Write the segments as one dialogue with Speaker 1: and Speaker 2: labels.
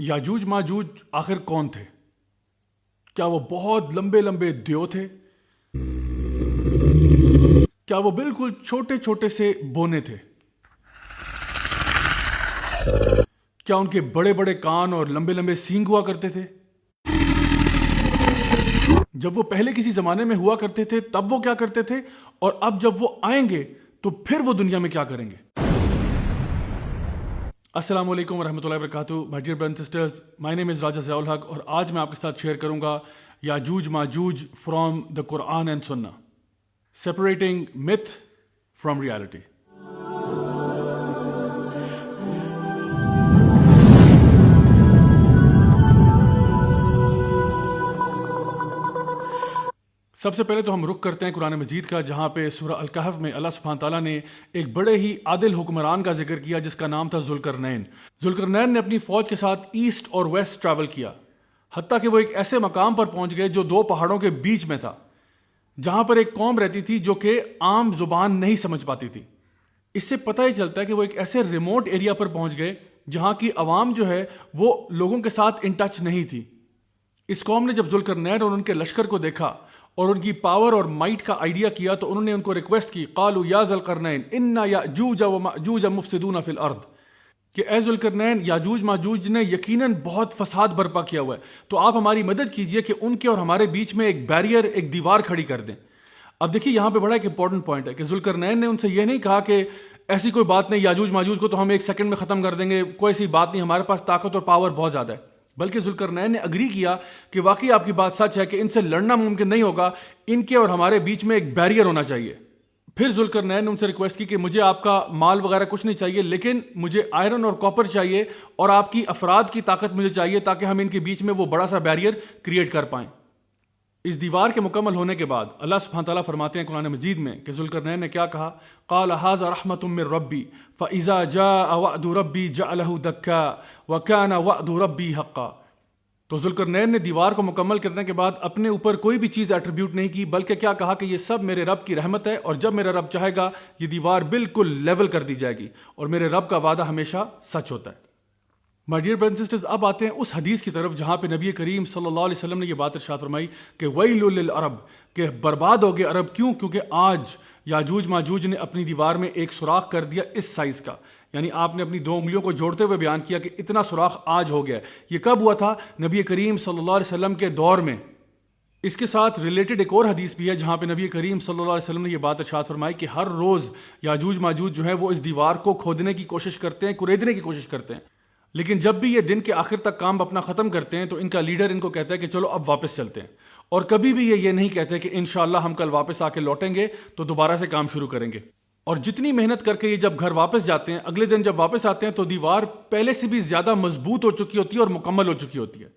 Speaker 1: یاجوج ماجوج آخر کون تھے؟ کیا وہ بہت لمبے لمبے دیو تھے؟ کیا وہ بالکل چھوٹے چھوٹے سے بونے تھے؟ کیا ان کے بڑے بڑے کان اور لمبے لمبے سینگ ہوا کرتے تھے؟ جب وہ پہلے کسی زمانے میں ہوا کرتے تھے تب وہ کیا کرتے تھے، اور اب جب وہ آئیں گے تو پھر وہ دنیا میں کیا کریں گے؟ السلام علیکم ورحمۃ اللہ وبرکاتہ. My dear brothers and sisters, my name is Raja Zia ul-Haq, اور آج میں آپ کے ساتھ شیئر کروں گا یاجوج ماجوج from the Quran and Sunnah, separating myth from reality. سب سے پہلے تو ہم رخ کرتے ہیں قرآن مجید کا، جہاں پہ سورہ الکہف میں اللہ سبحانہ تعالیٰ نے ایک بڑے ہی عادل حکمران کا ذکر کیا جس کا نام تھا ذوالقرنین. ذوالقرنین نے اپنی فوج کے ساتھ ایسٹ اور ویسٹ ٹریول کیا، حتیٰ کہ وہ ایک ایسے مقام پر پہنچ گئے جو دو پہاڑوں کے بیچ میں تھا، جہاں پر ایک قوم رہتی تھی جو کہ عام زبان نہیں سمجھ پاتی تھی. اس سے پتہ ہی چلتا ہے کہ وہ ایک ایسے ریموٹ ایریا پر پہنچ گئے جہاں کی عوام جو ہے وہ لوگوں کے ساتھ ان ٹچ نہیں تھی. اس قوم نے جب ذوالقرنین اور ان کے لشکر کو دیکھا اور ان کی پاور اور مائٹ کا آئیڈیا کیا تو انہوں نے ان کو ریکویسٹ کی، قالوا یا ذوالقرنین انا یاجوج وماجوج مفسدون فی الارض، کہ اے ذوالقرنین یاجوج ماجوج نے یقیناً بہت فساد برپا کیا ہوا ہے، تو آپ ہماری مدد کیجئے کہ ان کے اور ہمارے بیچ میں ایک بیریئر، ایک دیوار کھڑی کر دیں. اب دیکھیے یہاں پہ بڑا ایک امپورٹنٹ پوائنٹ ہے کہ ذوالقرنین نے ان سے یہ نہیں کہا کہ ایسی کوئی بات نہیں، یاجوج ماجوج کو تو ہم ایک سیکنڈ میں ختم کر دیں گے، کوئی ایسی بات نہیں، ہمارے پاس طاقت اور پاور بہت زیادہ ہے. بلکہ ذوالقرنین نے اگری کیا کہ واقعی آپ کی بات سچ ہے کہ ان سے لڑنا ممکن نہیں ہوگا، ان کے اور ہمارے بیچ میں ایک بیریئر ہونا چاہیے. پھر ذوالقرنین نے ان سے ریکویسٹ کی کہ مجھے آپ کا مال وغیرہ کچھ نہیں چاہیے، لیکن مجھے آئرن اور کاپر چاہیے اور آپ کی افراد کی طاقت مجھے چاہیے تاکہ ہم ان کے بیچ میں وہ بڑا سا بیریئر کریٹ کر پائیں. اس دیوار کے مکمل ہونے کے بعد اللہ سبحانہ تعالیٰ فرماتے ہیں قرآن مجید میں کہ ذوالقرنین نے کیا کہا، قال ھذا رحمۃ من ربی فاذا جاء وعد ربی جعلہ دکا وکان وعد ربی حقا. تو ذوالقرنین نے دیوار کو مکمل کرنے کے بعد اپنے اوپر کوئی بھی چیز ایٹریبیوٹ نہیں کی، بلکہ کیا کہا کہ یہ سب میرے رب کی رحمت ہے، اور جب میرا رب چاہے گا یہ دیوار بالکل لیول کر دی جائے گی، اور میرے رب کا وعدہ ہمیشہ سچ ہوتا ہے. مائی ڈیئر برادرز اینڈ سسٹرز، اب آتے ہیں اس حدیث کی طرف جہاں پہ نبی کریم صلی اللہ علیہ وسلم نے یہ بات ارشاد فرمائی کہ ویل للعرب، کہ برباد ہو گئے عرب. کیوں؟ کیونکہ آج یاجوج ماجوج نے اپنی دیوار میں ایک سوراخ کر دیا اس سائز کا، یعنی آپ نے اپنی دو انگلیوں کو جوڑتے ہوئے بیان کیا کہ اتنا سوراخ آج ہو گیا. یہ کب ہوا تھا؟ نبی کریم صلی اللہ علیہ وسلم کے دور میں. اس کے ساتھ ریلیٹڈ ایک اور حدیث بھی ہے جہاں پہ نبی کریم صلی اللہ علیہ وسلم نے یہ بات ارشاد فرمائی کہ ہر روز یاجوج ماجوج جو ہے وہ اس دیوار کو کھودنے کی کوشش کرتے ہیں، کریدنے کی کوشش کرتے ہیں، لیکن جب بھی یہ دن کے آخر تک کام اپنا ختم کرتے ہیں تو ان کا لیڈر ان کو کہتا ہے کہ چلو اب واپس چلتے ہیں، اور کبھی بھی یہ نہیں کہتے کہ انشاءاللہ ہم کل واپس آ کے لوٹیں گے تو دوبارہ سے کام شروع کریں گے. اور جتنی محنت کر کے یہ جب گھر واپس جاتے ہیں، اگلے دن جب واپس آتے ہیں تو دیوار پہلے سے بھی زیادہ مضبوط ہو چکی ہوتی ہے اور مکمل ہو چکی ہوتی ہے.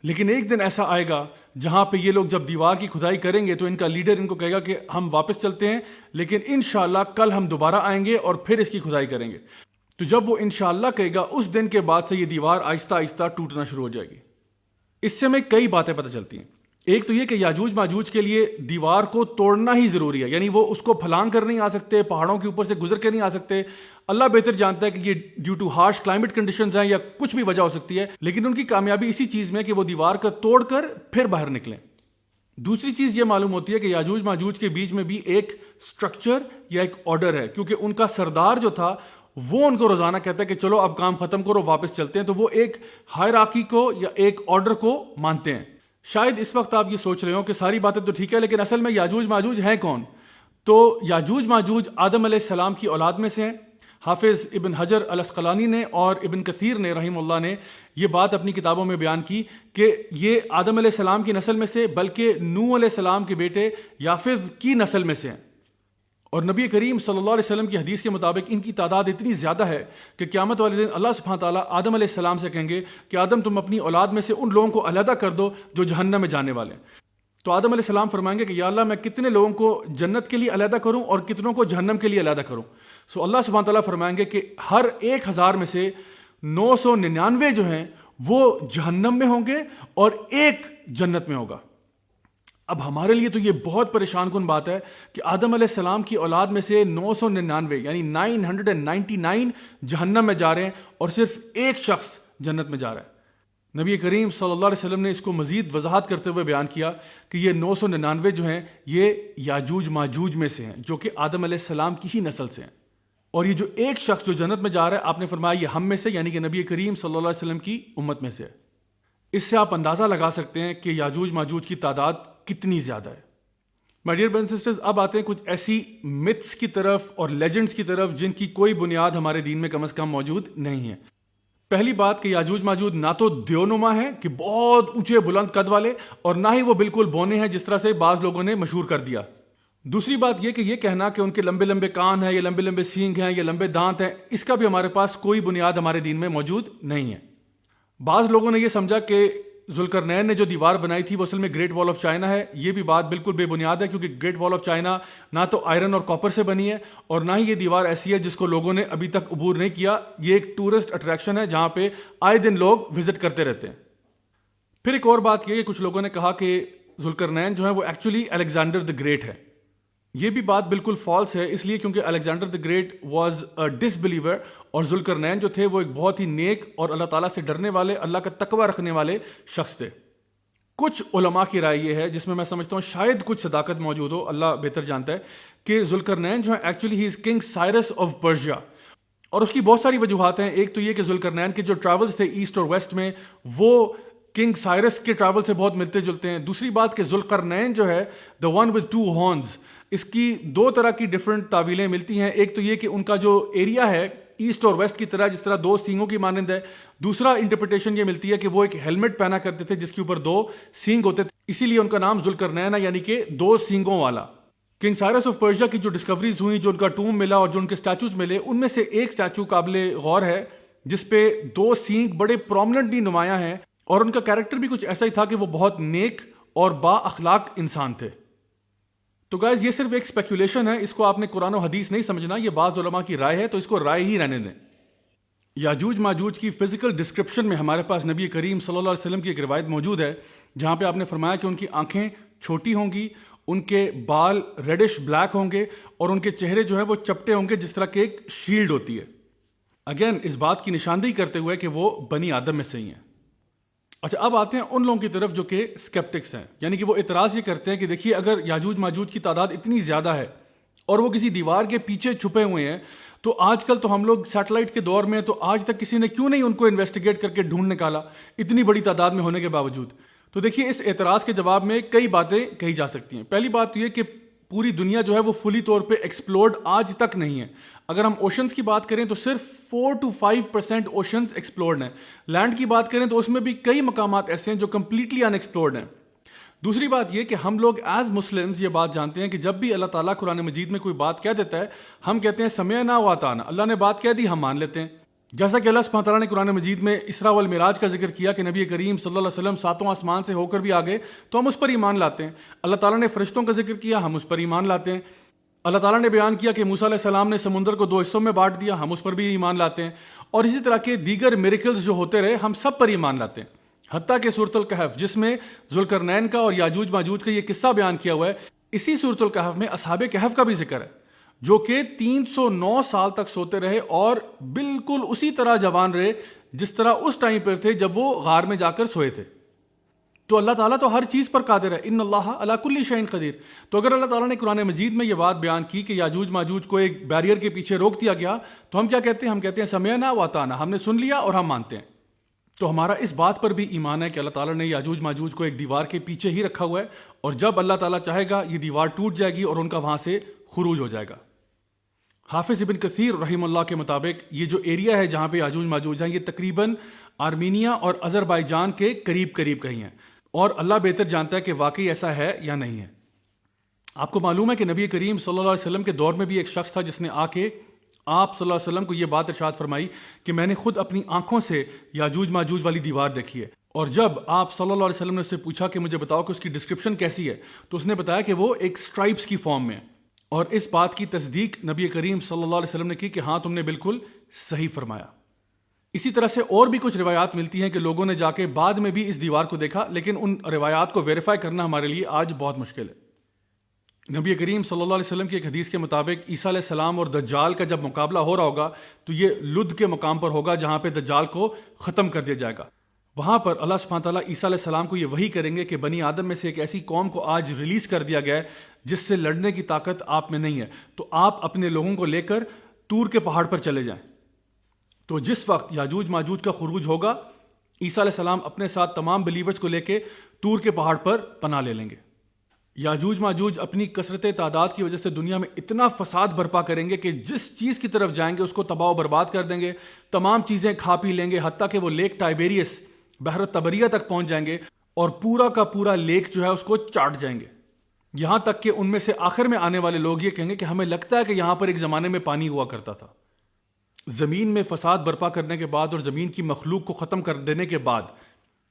Speaker 1: لیکن ایک دن ایسا آئے گا جہاں پہ یہ لوگ جب دیوار کی کھدائی کریں گے تو ان کا لیڈر ان کو کہے گا کہ ہم واپس چلتے ہیں، لیکن انشاءاللہ کل ہم دوبارہ آئیں گے اور پھر اس کی کھدائی کریں گے. تو جب وہ انشاءاللہ کہے گا اس دن کے بعد سے یہ دیوار آہستہ آہستہ ٹوٹنا شروع ہو جائے گی. اس سے ہمیں کئی باتیں پتہ چلتی ہیں. ایک تو یہ کہ یاجوج ماجوج کے لیے دیوار کو توڑنا ہی ضروری ہے، یعنی وہ اس کو پھلانگ کر نہیں آ سکتے، پہاڑوں کے اوپر سے گزر کے نہیں آ سکتے. اللہ بہتر جانتا ہے کہ یہ due to harsh climate conditions ہیں یا کچھ بھی وجہ ہو سکتی ہے، لیکن ان کی کامیابی اسی چیز میں کہ وہ دیوار کو توڑ کر پھر باہر نکلیں. دوسری چیز یہ معلوم ہوتی ہے کہ یاجوج ماجوج کے بیچ میں بھی ایک سٹرکچر یا ایک آرڈر ہے، کیونکہ ان کا سردار جو تھا وہ ان کو روزانہ کہتا ہے کہ چلو اب کام ختم کرو، واپس چلتے ہیں. تو وہ ایک ہائرارکی کو یا ایک آرڈر کو مانتے ہیں. شاید اس وقت آپ یہ سوچ رہے ہو کہ ساری باتیں تو ٹھیک ہے، لیکن اصل میں یاجوج ماجوج ہیں کون؟ تو یاجوج ماجوج آدم علیہ السلام کی اولاد میں سے ہیں. حافظ ابن حجر الاسقلانی نے اور ابن کثیر نے رحم اللہ نے یہ بات اپنی کتابوں میں بیان کی کہ یہ آدم علیہ السلام کی نسل میں سے بلکہ نوح علیہ السلام کے بیٹے یافز کی نسل میں سے ہیں. اور نبی کریم صلی اللہ علیہ وسلم کی حدیث کے مطابق ان کی تعداد اتنی زیادہ ہے کہ قیامت والے دن اللہ سبحانہ تعالیٰ آدم علیہ السلام سے کہیں گے کہ آدم تم اپنی اولاد میں سے ان لوگوں کو علیحدہ کر دو جو جہنم میں جانے والے ہیں. تو آدم علیہ السلام فرمائیں گے کہ یا اللہ میں کتنے لوگوں کو جنت کے لیے علیحدہ کروں اور کتنوں کو جہنم کے لیے علیحدہ کروں. سو اللہ سبحانہ تعالیٰ فرمائیں گے کہ ہر 1000 میں سے 999 جو ہیں وہ جہنم میں ہوں گے اور ایک جنت میں ہوگا. اب ہمارے لیے تو یہ بہت پریشان کن بات ہے کہ آدم علیہ السلام کی اولاد میں سے 999 یعنی 999 جہنم میں جا رہے ہیں اور صرف ایک شخص جنت میں جا رہا ہے. نبی کریم صلی اللہ علیہ وسلم نے اس کو مزید وضاحت کرتے ہوئے بیان کیا کہ یہ 999 جو ہیں یہ یاجوج ماجوج میں سے ہیں، جو کہ آدم علیہ السلام کی ہی نسل سے ہیں، اور یہ جو ایک شخص جو جنت میں جا رہا ہے آپ نے فرمایا یہ ہم میں سے یعنی کہ نبی کریم صلی اللہ علیہ وسلم کی امت میں سے ہے۔ اس سے آپ اندازہ لگا سکتے ہیں کہ یاجوج ماجوج کی تعداد کتنی زیادہ ہے۔ مائی ڈیئر برادرز اینڈ سسٹرز، اب آتے ہیں کچھ ایسی متس کی طرف اور لیجنڈز کی طرف جن کی کوئی بنیاد ہمارے دین میں کم از کم موجود نہیں ہے۔ پہلی بات کہ یاجوج ماجوج نہ تو دیونما ہیں کہ بہت اونچے بلند قد والے، اور نہ ہی وہ بالکل بونے ہیں جس طرح سے بعض لوگوں نے مشہور کر دیا۔ دوسری بات یہ کہ یہ کہنا کہ ان کے لمبے لمبے کان ہیں یا لمبے لمبے سینگ ہیں یا لمبے دانت ہیں، اس کا بھی ہمارے پاس کوئی بنیاد ہمارے دین میں موجود نہیں ہے۔ بعض لوگوں نے یہ سمجھا کہ ذوالقرنین نے جو دیوار بنائی تھی وہ اصل میں گریٹ وال آف چائنا ہے۔ یہ بھی بات بالکل بے بنیاد ہے، کیونکہ گریٹ وال آف چائنا نہ تو آئرن اور کاپر سے بنی ہے، اور نہ ہی یہ دیوار ایسی ہے جس کو لوگوں نے ابھی تک عبور نہیں کیا۔ یہ ایک ٹورسٹ اٹریکشن ہے جہاں پہ آئے دن لوگ وزٹ کرتے رہتے ہیں۔ پھر ایک اور بات یہ کہ کچھ لوگوں نے کہا کہ ذوالقرنین جو ہے وہ ایکچولی الیگزینڈر دی گریٹ ہے۔ یہ بھی بات بالکل فالس ہے، اس لیے کیونکہ Alexander the great was a disbeliever, اور ذوالقرنین جو تھے وہ ایک بہت ہی نیک اور اللہ تعالیٰ سے ڈرنے والے، اللہ کا تقوی رکھنے والے شخص تھے۔ کچھ علماء کی رائے یہ ہے، جس میں سمجھتا ہوں شاید کچھ صداقت موجود ہو، اللہ بہتر جانتا ہے، کہ ذوالقرنین جو ہے actually he is king Cyrus of Persia, اور اس کی بہت ساری وجوہات ہیں۔ ایک تو یہ کہ ذوالقرنین کے جو ٹریولز تھے ایسٹ اور ویسٹ میں وہ کنگ سائرس کے ٹریول سے بہت ملتے جلتے ہیں۔ دوسری بات کہ ذوالقرنین جو ہے the one with two horns, اس کی دو طرح کی ڈفرنٹ تعویلیں ملتی ہیں۔ ایک تو یہ کہ ان کا جو ایریا ہے ایسٹ اور ویسٹ کی طرح جس طرح دو سینگوں کی مانند ہے۔ دوسرا انٹرپریٹیشن یہ ملتی ہے کہ وہ ایک ہیلمٹ پہنا کرتے تھے جس کے اوپر دو سینگ ہوتے تھے، اسی لیے ان کا نام ذوالقرنین ہے، یعنی کہ دو سینگوں والا۔ کنگ سائرس آف پرشیا کی جو ڈسکوریز ہوئی، جو ان کا ٹوم ملا اور جو ان کے سٹیچوز ملے، ان میں سے ایک سٹیچو قابل غور ہے جس پہ دو سینگ بڑے پرومننٹلی نمایاں ہیں، اور ان کا کیریکٹر بھی کچھ ایسا ہی تھا کہ وہ بہت نیک اور با اخلاق انسان تھے۔ تو گائز یہ صرف ایک اسپیکولیشن ہے، اس کو آپ نے قرآن و حدیث نہیں سمجھنا، یہ بعض علماء کی رائے ہے، تو اس کو رائے ہی رہنے دیں۔ یاجوج ماجوج کی فزیکل ڈسکرپشن میں ہمارے پاس نبی کریم صلی اللہ علیہ وسلم کی ایک روایت موجود ہے جہاں پہ آپ نے فرمایا کہ ان کی آنکھیں چھوٹی ہوں گی، ان کے بال ریڈش بلیک ہوں گے، اور ان کے چہرے جو ہیں وہ چپٹے ہوں گے جس طرح کہ ایک شیلڈ ہوتی ہے۔ اگین اس بات کی نشاندہی کرتے ہوئے کہ وہ بنی آدم میں سے ہی ہیں۔ اچھا، اب آتے ہیں ان لوگوں کی طرف جو کہ اسکیپٹکس ہیں، یعنی کہ وہ اعتراض یہ کرتے ہیں کہ دیکھیے اگر یاجوج ماجوج کی تعداد اتنی زیادہ ہے اور وہ کسی دیوار کے پیچھے چھپے ہوئے ہیں، تو آج کل تو ہم لوگ سیٹلائٹ کے دور میں، تو آج تک کسی نے کیوں نہیں ان کو انویسٹیگیٹ کر کے ڈھونڈ نکالا اتنی بڑی تعداد میں ہونے کے باوجود؟ تو دیکھیے اس اعتراض کے جواب میں کئی باتیں کہی جا سکتی ہیں۔ پہلی بات یہ کہ پوری دنیا جو ہے وہ فلی طور پہ ایکسپلورڈ آج تک نہیں ہے۔ اگر ہم اوشنز کی بات کریں تو صرف 4 to 5% اوشنز ایکسپلورڈ ہیں۔ لینڈ کی بات کریں تو اس میں بھی کئی مقامات ایسے ہیں جو کمپلیٹلی ان ایکسپلورڈ ہیں۔ دوسری بات یہ کہ ہم لوگ ایز مسلمز یہ بات جانتے ہیں کہ جب بھی اللہ تعالیٰ قرآن مجید میں کوئی بات کہہ دیتا ہے ہم کہتے ہیں سمعنا و اطعنا، اللہ نے بات کہہ دی ہم مان لیتے ہیں۔ جیسا کہ اللہ سبحانہ تعالیٰ نے قرآن مجید میں اسراء والمعراج کا ذکر کیا کہ نبی کریم صلی اللہ علیہ وسلم ساتوں آسمان سے ہو کر بھی آگے، تو ہم اس پر ایمان لاتے ہیں۔ اللہ تعالیٰ نے فرشتوں کا ذکر کیا، ہم اس پر ایمان لاتے ہیں۔ اللہ تعالیٰ نے بیان کیا کہ موسیٰ علیہ السلام نے سمندر کو 2 حصوں میں بانٹ دیا، ہم اس پر بھی ایمان لاتے ہیں۔ اور اسی طرح کے دیگر میریکلز جو ہوتے رہے ہم سب پر ایمان لاتے ہیں، حتیٰ کہ سورۃ الکہف جس میں ذوالقرنین کا اور یاجوج ماجوج کا یہ قصہ بیان کیا ہوا ہے، اسی سورۃ الکہف میں اصحاب کہف کا بھی ذکر ہے جو کہ 309 سال تک سوتے رہے اور بالکل اسی طرح جوان رہے جس طرح اس ٹائم پر تھے جب وہ غار میں جا کر سوئے تھے۔ تو اللہ تعالیٰ تو ہر چیز پر قادر ہے، ان اللہ علی کل شیء قدیر۔ تو اگر اللہ تعالیٰ نے قرآن مجید میں یہ بات بیان کی کہ یاجوج ماجوج کو ایک بیریئر کے پیچھے روک دیا گیا، تو ہم کیا کہتے ہیں؟ ہم کہتے ہیں سمعنا و اطعنا، ہم نے سن لیا اور ہم مانتے ہیں۔ تو ہمارا اس بات پر بھی ایمان ہے کہ اللہ تعالیٰ نے یاجوج ماجوج کو ایک دیوار کے پیچھے ہی رکھا ہوا ہے، اور جب اللہ تعالیٰ چاہے گا یہ دیوار ٹوٹ جائے گی اور ان کا وہاں سے خروج ہو جائے گا۔ حافظ ابن کثیر رحمہ اللہ کے مطابق یہ جو ایریا ہے جہاں پہ یاجوج ماجوج ہیں یہ تقریباً آرمینیا اور آذربائیجان کے قریب قریب کہیں ہیں، اور اللہ بہتر جانتا ہے کہ واقعی ایسا ہے یا نہیں ہے۔ آپ کو معلوم ہے کہ نبی کریم صلی اللہ علیہ وسلم کے دور میں بھی ایک شخص تھا جس نے آ کے آپ صلی اللہ علیہ وسلم کو یہ بات ارشاد فرمائی کہ میں نے خود اپنی آنکھوں سے یاجوج ماجوج والی دیوار دیکھی ہے۔ اور جب آپ صلی اللہ علیہ وسلم نے اس سے پوچھا کہ مجھے بتاؤ کہ اس کی ڈسکرپشن کیسی ہے، تو اس نے بتایا کہ وہ ایک سٹرائپس کی فارم میں ہے، اور اس بات کی تصدیق نبی کریم صلی اللہ علیہ وسلم نے کی کہ ہاں تم نے بالکل صحیح فرمایا۔ اسی طرح سے اور بھی کچھ روایات ملتی ہیں کہ لوگوں نے جا کے بعد میں بھی اس دیوار کو دیکھا، لیکن ان روایات کو ویریفائی کرنا ہمارے لیے آج بہت مشکل ہے۔ نبی کریم صلی اللہ علیہ وسلم کی ایک حدیث کے مطابق عیسیٰ علیہ السلام اور دجال کا جب مقابلہ ہو رہا ہوگا تو یہ لد کے مقام پر ہوگا جہاں پہ دجال کو ختم کر دیا جائے گا۔ وہاں پر اللہ سبحانہ تعالیٰ عیسیٰ علیہ السلام کو یہ وحی کریں گے کہ بنی آدم میں سے ایک ایسی قوم کو آج ریلیز کر دیا گیا ہے جس سے لڑنے کی طاقت آپ میں نہیں ہے، تو آپ اپنے لوگوں کو لے کر طور کے پہاڑ پر چلے جائیں۔ تو جس وقت یاجوج ماجوج کا خروج ہوگا، عیسیٰ علیہ السلام اپنے ساتھ تمام بلیورز کو لے کے طور کے پہاڑ پر پناہ لے لیں گے۔ یاجوج ماجوج اپنی کثرت تعداد کی وجہ سے دنیا میں اتنا فساد برپا کریں گے کہ جس چیز کی طرف جائیں گے اس کو تباہ و برباد کر دیں گے، تمام چیزیں کھا پی لیں گے، حتیٰ کہ وہ لیک ٹائبیریس بحر تبریہ تک پہنچ جائیں گے اور پورا کا پورا لیک جو ہے اس کو چاٹ جائیں گے۔ یہاں تک کہ ان میں سے آخر میں آنے والے لوگ یہ کہیں گے کہ ہمیں لگتا ہے کہ یہاں پر ایک زمانے میں پانی ہوا کرتا تھا۔ زمین میں فساد برپا کرنے کے بعد اور زمین کی مخلوق کو ختم کر دینے کے بعد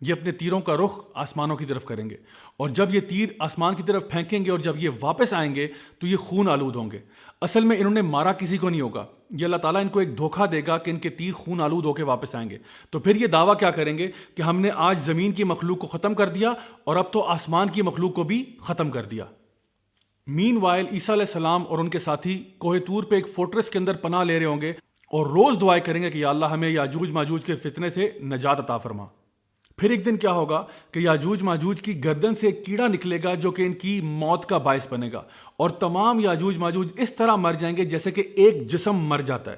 Speaker 1: یہ اپنے تیروں کا رخ آسمانوں کی طرف کریں گے، اور جب یہ تیر آسمان کی طرف پھینکیں گے اور جب یہ واپس آئیں گے تو یہ خون آلود ہوں گے۔ اصل میں انہوں نے مارا کسی کو نہیں ہوگا، یہ اللہ تعالیٰ ان کو ایک دھوکہ دے گا کہ ان کے تیر خون آلود ہو کے واپس آئیں گے۔ تو پھر یہ دعویٰ کیا کریں گے کہ ہم نے آج زمین کی مخلوق کو ختم کر دیا اور اب تو آسمان کی مخلوق کو بھی ختم کر دیا۔ مین وائل عیسیٰ علیہ السلام اور ان کے ساتھی کوہ طور پہ ایک فورٹریس کے اندر پناہ لے رہے ہوں گے اور روز دعائیں کریں گے کہ یا اللہ ہمیں یاجوج ماجوج کے فتنے سے نجات عطا فرما۔ پھر ایک دن کیا ہوگا کہ یاجوج ماجوج کی گردن سے ایک کیڑا نکلے گا جو کہ ان کی موت کا باعث بنے گا، اور تمام یاجوج ماجوج اس طرح مر جائیں گے جیسے کہ ایک جسم مر جاتا ہے۔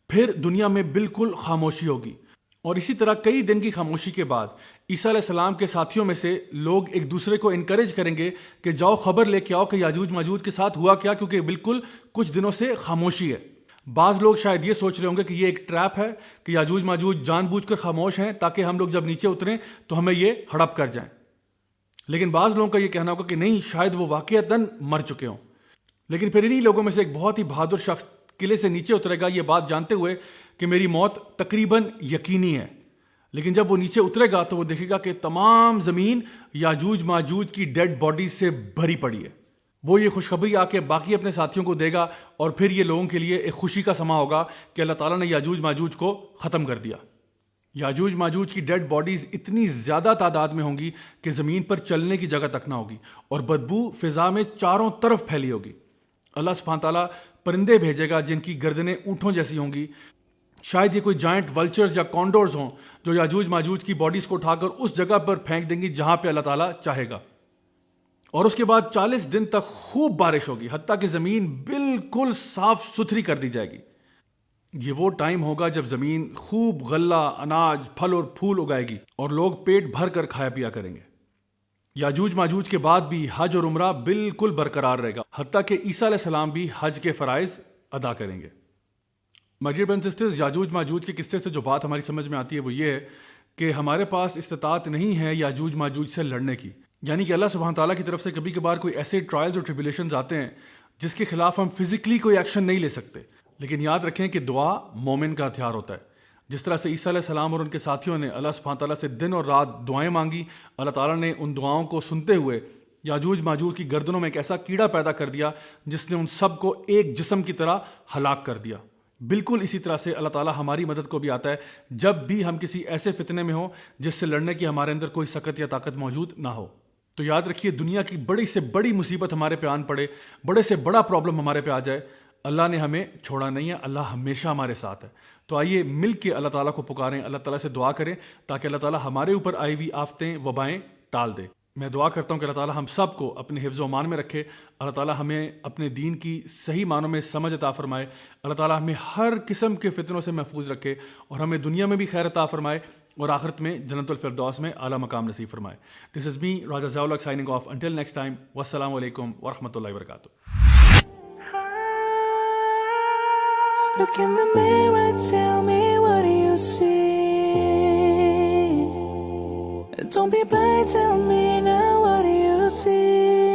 Speaker 1: پھر دنیا میں بالکل خاموشی ہوگی، اور اسی طرح کئی دن کی خاموشی کے بعد عیسیٰ علیہ السلام کے ساتھیوں میں سے لوگ ایک دوسرے کو انکریج کریں گے کہ جاؤ خبر لے کے آؤ کہ یاجوج ماجوج کے ساتھ ہوا کیا، کیونکہ بالکل کچھ دنوں سے خاموشی ہے۔ بعض لوگ شاید یہ سوچ رہے ہوں گے کہ یہ ایک ٹریپ ہے کہ یاجوج ماجوج جان بوجھ کر خاموش ہیں تاکہ ہم لوگ جب نیچے اتریں تو ہمیں یہ ہڑپ کر جائیں، لیکن بعض لوگوں کا یہ کہنا ہوگا کہ نہیں، شاید وہ واقعتاً مر چکے ہوں۔ لیکن پھر انہی لوگوں میں سے ایک بہت ہی بہادر شخص قلعے سے نیچے اترے گا یہ بات جانتے ہوئے کہ میری موت تقریباً یقینی ہے، لیکن جب وہ نیچے اترے گا تو وہ دیکھے گا کہ تمام زمین یاجوج ماجوج کی ڈیڈ باڈیز سے بھری پڑی ہے۔ وہ یہ خوشخبری آ کے باقی اپنے ساتھیوں کو دے گا، اور پھر یہ لوگوں کے لیے ایک خوشی کا سما ہوگا کہ اللہ تعالیٰ نے یاجوج ماجوج کو ختم کر دیا۔ یاجوج ماجوج کی ڈیڈ باڈیز اتنی زیادہ تعداد میں ہوں گی کہ زمین پر چلنے کی جگہ تک نہ ہوگی، اور بدبو فضا میں چاروں طرف پھیلی ہوگی۔ اللہ سبحانہ تعالیٰ پرندے بھیجے گا جن کی گردنیں اونٹوں جیسی ہوں گی، شاید یہ کوئی جائنٹ ولچرز یا کانڈورز ہوں جو یاجوج ماجوج کی باڈیز کو اٹھا کر اس جگہ پر پھینک دیں گی جہاں پہ اللہ تعالیٰ چاہے گا، اور اس کے بعد 40 دن تک خوب بارش ہوگی حتیٰ کہ زمین بالکل صاف ستھری کر دی جائے گی۔ یہ وہ ٹائم ہوگا جب زمین خوب غلہ، اناج، پھل اور پھول اگائے گی اور لوگ پیٹ بھر کر کھایا پیا کریں گے۔ یاجوج ماجوج کے بعد بھی حج اور عمرہ بالکل برقرار رہے گا، حتیٰ کہ عیسیٰ علیہ السلام بھی حج کے فرائض ادا کریں گے۔ My dear brothers and sisters, یاجوج ماجوج کے قصے سے جو بات ہماری سمجھ میں آتی ہے وہ یہ ہے کہ ہمارے پاس استطاعت نہیں ہے یاجوج ماجوج سے لڑنے کی، یعنی کہ اللہ سبحانہ تعالیٰ کی طرف سے کبھی کبھار کوئی ایسے ٹرائلز اور ٹریبولیشنز آتے ہیں جس کے خلاف ہم فزیکلی کوئی ایکشن نہیں لے سکتے، لیکن یاد رکھیں کہ دعا مومن کا ہتھیار ہوتا ہے۔ جس طرح سے عیسیٰ علیہ السلام اور ان کے ساتھیوں نے اللہ سبحانہ تعالیٰ سے دن اور رات دعائیں مانگی، اللہ تعالیٰ نے ان دعاؤں کو سنتے ہوئے یاجوج ماجوج کی گردنوں میں ایک ایسا کیڑا پیدا کر دیا جس نے ان سب کو ایک جسم کی طرح ہلاک کر دیا۔ بالکل اسی طرح سے اللہ تعالیٰ ہماری مدد کو بھی آتا ہے جب بھی ہم کسی ایسے فتنے میں ہوں جس سے لڑنے کی ہمارے اندر کوئی سکت یا طاقت موجود نہ ہو۔ تو یاد رکھیے، دنیا کی بڑی سے بڑی مصیبت ہمارے پہ آن پڑے، بڑے سے بڑا پرابلم ہمارے پہ آ جائے، اللہ نے ہمیں چھوڑا نہیں ہے، اللہ ہمیشہ ہمارے ساتھ ہے۔ تو آئیے مل کے اللہ تعالیٰ کو پکاریں، اللہ تعالیٰ سے دعا کریں تاکہ اللہ تعالیٰ ہمارے اوپر آئی ہوئی آفتیں، وبائیں ٹال دے۔ میں دعا کرتا ہوں کہ اللہ تعالیٰ ہم سب کو اپنے حفظ و امان میں رکھے، اللہ تعالیٰ ہمیں اپنے دین کی صحیح معنوں میں سمجھ عطا فرمائے، اللہ تعالیٰ ہمیں ہر قسم کے فتنوں سے محفوظ رکھے اور ہمیں دنیا میں بھی خیر عطا فرمائے اور آخرت میں جنت الفردوس میں اعلیٰ مقام نصیب فرمائے۔ دس از می راجہ ضیاء الحق signing off, until next time, والسلام علیکم ورحمۃ اللہ وبرکاتہ۔
Speaker 2: Look in the mirror, tell me what do you see? Don't be blind, tell me now what do you see?